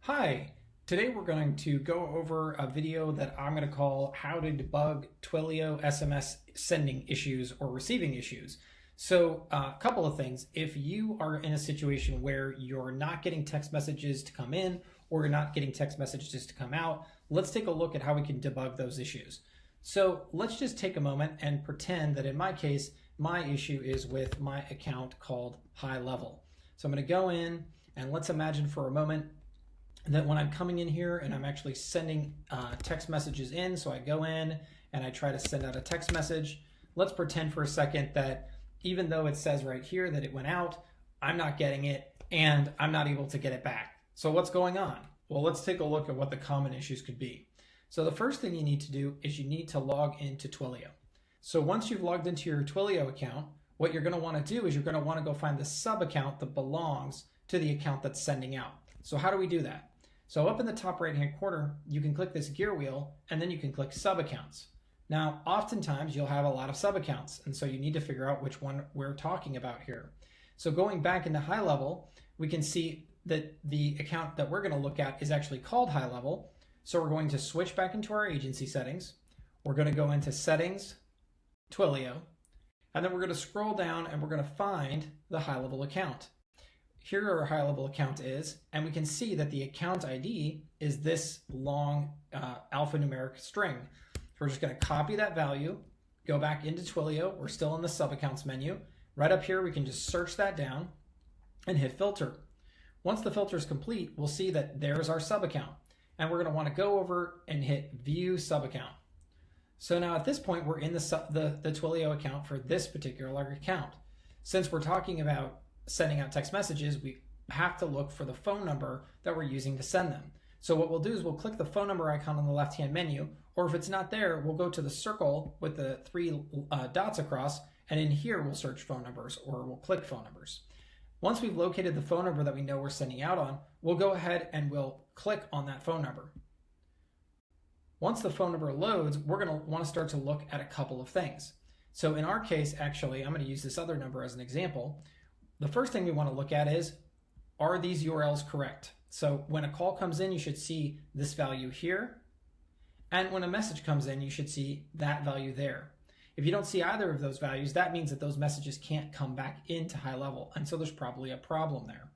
Hi, today we're going to go over a video that I'm going to call How to Debug Twilio SMS Sending Issues or Receiving Issues. So a couple of things. If you are in a situation where you're not getting text messages to come in or you're not getting text messages to come out, let's take a look at how we can debug those issues. So let's just take a moment and pretend that in my case, my issue is with my account called High Level. So I'm going to go in and let's imagine for a moment that when I'm coming in here and I'm actually sending text messages in, so I go in and I try to send out a text message. Let's pretend for a second that even though it says right here that it went out, I'm not getting it and I'm not able to get it back. So what's going on? Well, let's take a look at what the common issues could be. So the first thing you need to do is you need to log into Twilio. So once you've logged into your Twilio account, what you're going to want to do is you're going to want to go find the sub account that belongs to the account that's sending out. So how do we do that? So up in the top right hand corner, you can click this gear wheel and then you can click sub accounts. Now, oftentimes you'll have a lot of sub accounts, and so you need to figure out which one we're talking about here. So going back into High Level, we can see that the account that we're going to look at is actually called High Level. So we're going to switch back into our agency settings. We're going to go into Settings, Twilio, and then we're going to scroll down and we're going to find the High Level account. Here our High Level account is, and we can see that the account ID is this long alphanumeric string. So we're just going to copy that value, go back into Twilio. We're still in the sub accounts menu. Right up here, we can just search that down and hit filter. Once the filter is complete, we'll see that there's our sub account. And we're going to want to go over and hit view sub account. So now at this point, we're in the Twilio account for this particular account. Since we're talking about sending out text messages, we have to look for the phone number that we're using to send them. So what we'll do is we'll click the phone number icon on the left-hand menu, or if it's not there, we'll go to the circle with the three dots across, and in here we'll search phone numbers, or we'll click phone numbers. Once we've located the phone number that we know we're sending out on, we'll go ahead and we'll click on that phone number. Once the phone number loads, we're going to want to start to look at a couple of things. So in our case, actually, I'm going to use this other number as an example. The first thing we want to look at is, are these URLs correct? So when a call comes in, you should see this value here. And when a message comes in, you should see that value there. If you don't see either of those values, that means that those messages can't come back into High Level. And so there's probably a problem there.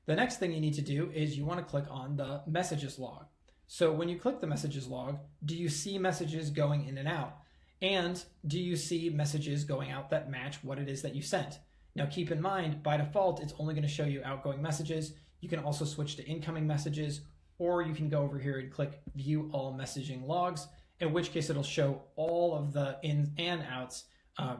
The next thing you need to do is you want to click on the messages log. So when you click the messages log, do you see messages going in and out? And do you see messages going out that match what it is that you sent? Now keep in mind, by default, it's only going to show you outgoing messages. You can also switch to incoming messages, or you can go over here and click View All Messaging Logs, in which case it'll show all of the ins and outs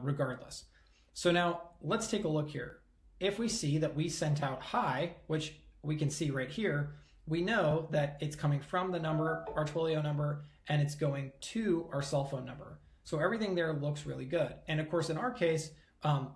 regardless. So now let's take a look here. If we see that we sent out hi, which we can see right here, we know that it's coming from the number, our Twilio number, and it's going to our cell phone number. So everything there looks really good. And of course, in our case,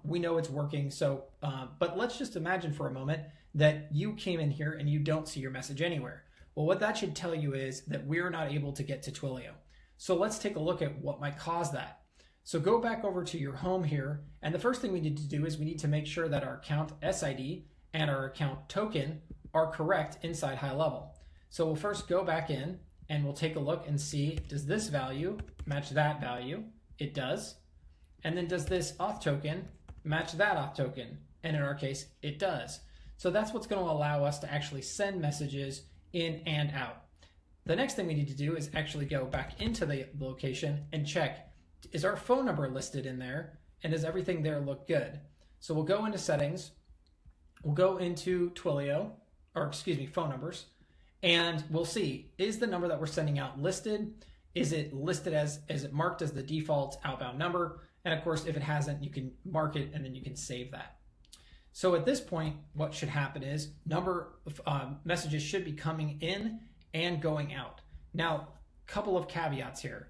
we know it's working. So, but let's just imagine for a moment that you came in here and you don't see your message anywhere. Well, what that should tell you is that we're not able to get to Twilio. So let's take a look at what might cause that. So go back over to your home here. And the first thing we need to do is we need to make sure that our account SID and our account token are correct inside High Level. So we'll first go back in and we'll take a look and see, does this value match that value? It does. And then does this auth token match that auth token? And in our case, it does. So that's what's going to allow us to actually send messages in and out. The next thing we need to do is actually go back into the location and check, is our phone number listed in there? And does everything there look good? So we'll go into settings, we'll go into Twilio, or excuse me, phone numbers, and we'll see, is the number that we're sending out listed? Is it listed is it marked as the default outbound number? And of course, if it hasn't, you can mark it and then you can save that. So at this point, what should happen is messages should be coming in and going out. Now, couple of caveats here.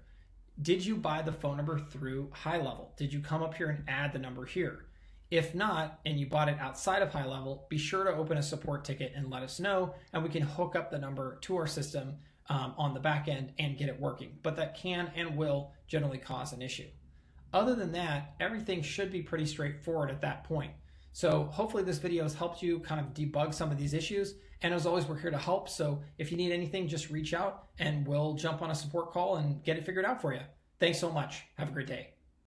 Did you buy the phone number through High Level? Did you come up here and add the number here? If not, and you bought it outside of High Level, be sure to open a support ticket and let us know, and we can hook up the number to our system on the back end and get it working. But that can and will generally cause an issue. Other than that, everything should be pretty straightforward at that point. So hopefully this video has helped you kind of debug some of these issues. And as always, we're here to help. So if you need anything, just reach out and we'll jump on a support call and get it figured out for you. Thanks so much. Have a great day.